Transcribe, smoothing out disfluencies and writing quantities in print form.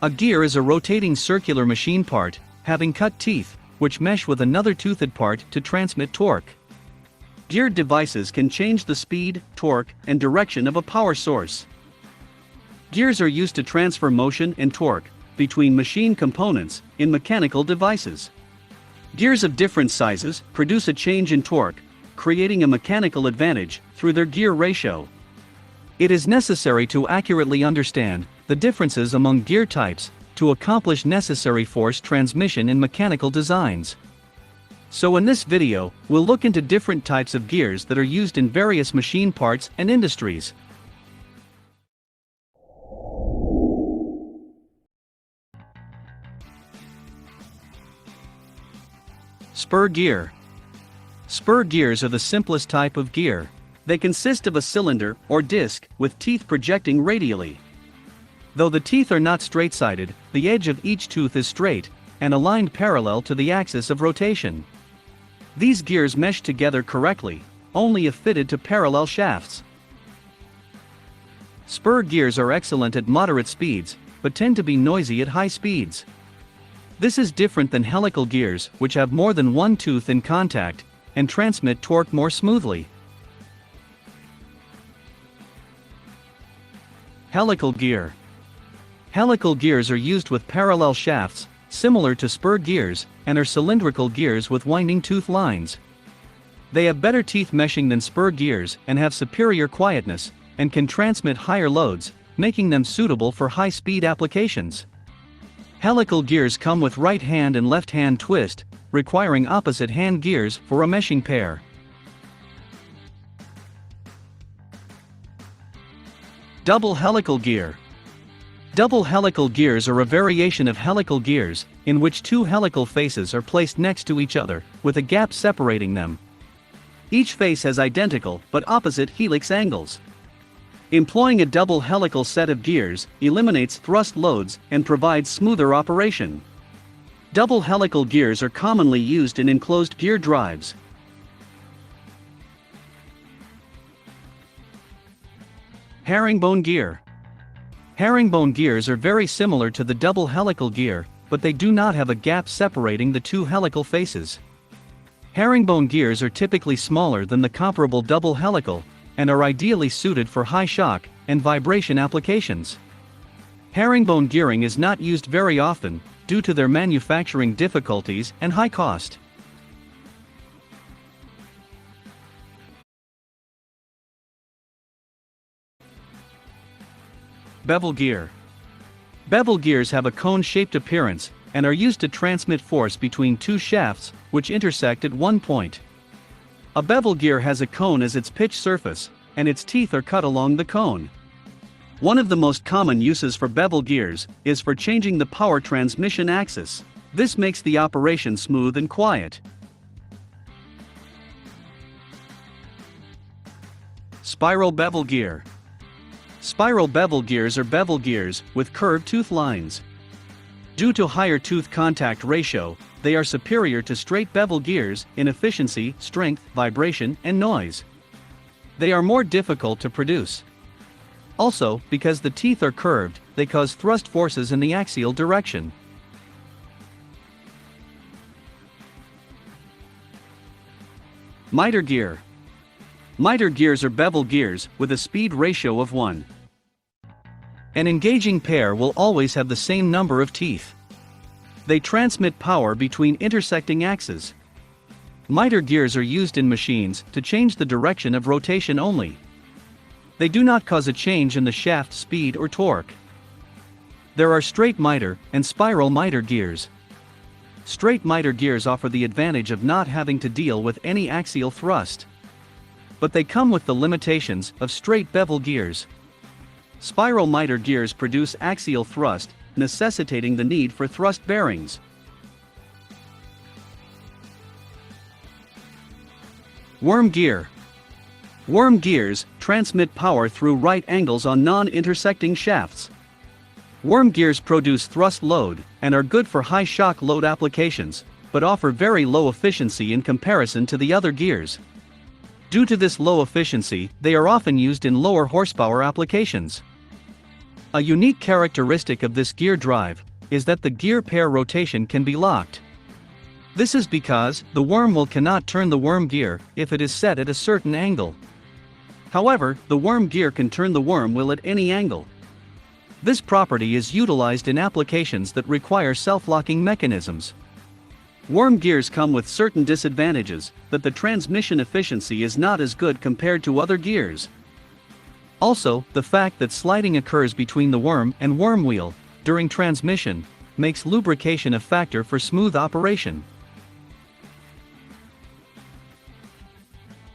A gear is a rotating circular machine part, having cut teeth, which mesh with another toothed part to transmit torque. Geared devices can change the speed, torque, and direction of a power source. Gears are used to transfer motion and torque between machine components in mechanical devices. Gears of different sizes produce a change in torque, creating a mechanical advantage through their gear ratio. It is necessary to accurately understand the differences among gear types to accomplish necessary force transmission in mechanical designs. So in this video, we'll look into different types of gears that are used in various machine parts and industries. Spur gear. Spur gears are the simplest type of gear. They consist of a cylinder or disc with teeth projecting radially. Though the teeth are not straight-sided, the edge of each tooth is straight and aligned parallel to the axis of rotation. These gears mesh together correctly, only if fitted to parallel shafts. Spur gears are excellent at moderate speeds, but tend to be noisy at high speeds. This is different than helical gears, which have more than one tooth in contact and transmit torque more smoothly. Helical gear. Helical gears are used with parallel shafts, similar to spur gears, and are cylindrical gears with winding tooth lines. They have better teeth meshing than spur gears and have superior quietness, and can transmit higher loads, making them suitable for high-speed applications. Helical gears come with right hand and left hand twist, requiring opposite hand gears for a meshing pair. Double helical gear. Double helical gears are a variation of helical gears, in which two helical faces are placed next to each other, with a gap separating them. Each face has identical but opposite helix angles. Employing a double helical set of gears eliminates thrust loads and provides smoother operation. Double helical gears are commonly used in enclosed gear drives. Herringbone gear. Herringbone gears are very similar to the double helical gear, but they do not have a gap separating the two helical faces. Herringbone gears are typically smaller than the comparable double helical, and are ideally suited for high shock and vibration applications. Herringbone gearing is not used very often, due to their manufacturing difficulties and high cost. Bevel gear. Bevel gears have a cone-shaped appearance, and are used to transmit force between two shafts, which intersect at one point. A bevel gear has a cone as its pitch surface, and its teeth are cut along the cone. One of the most common uses for bevel gears is for changing the power transmission axis. This makes the operation smooth and quiet. Spiral bevel gear. Spiral bevel gears are bevel gears with curved tooth lines. Due to higher tooth contact ratio, they are superior to straight bevel gears in efficiency, strength, vibration, and noise. They are more difficult to produce. Also, because the teeth are curved, they cause thrust forces in the axial direction. Miter gear. Miter gears are bevel gears with a speed ratio of 1. An engaging pair will always have the same number of teeth. They transmit power between intersecting axes. Miter gears are used in machines to change the direction of rotation only. They do not cause a change in the shaft speed or torque. There are straight miter and spiral miter gears. Straight miter gears offer the advantage of not having to deal with any axial thrust. But they come with the limitations of straight bevel gears. Spiral miter gears produce axial thrust, necessitating the need for thrust bearings. Worm gear. Worm gears transmit power through right angles on non-intersecting shafts. Worm gears produce thrust load and are good for high shock load applications, but offer very low efficiency in comparison to the other gears. Due to this low efficiency, they are often used in lower horsepower applications. A unique characteristic of this gear drive is that the gear pair rotation can be locked. This is because the worm wheel cannot turn the worm gear if it is set at a certain angle. However, the worm gear can turn the worm wheel at any angle. This property is utilized in applications that require self-locking mechanisms. Worm gears come with certain disadvantages, that the transmission efficiency is not as good compared to other gears. Also, the fact that sliding occurs between the worm and worm wheel during transmission makes lubrication a factor for smooth operation.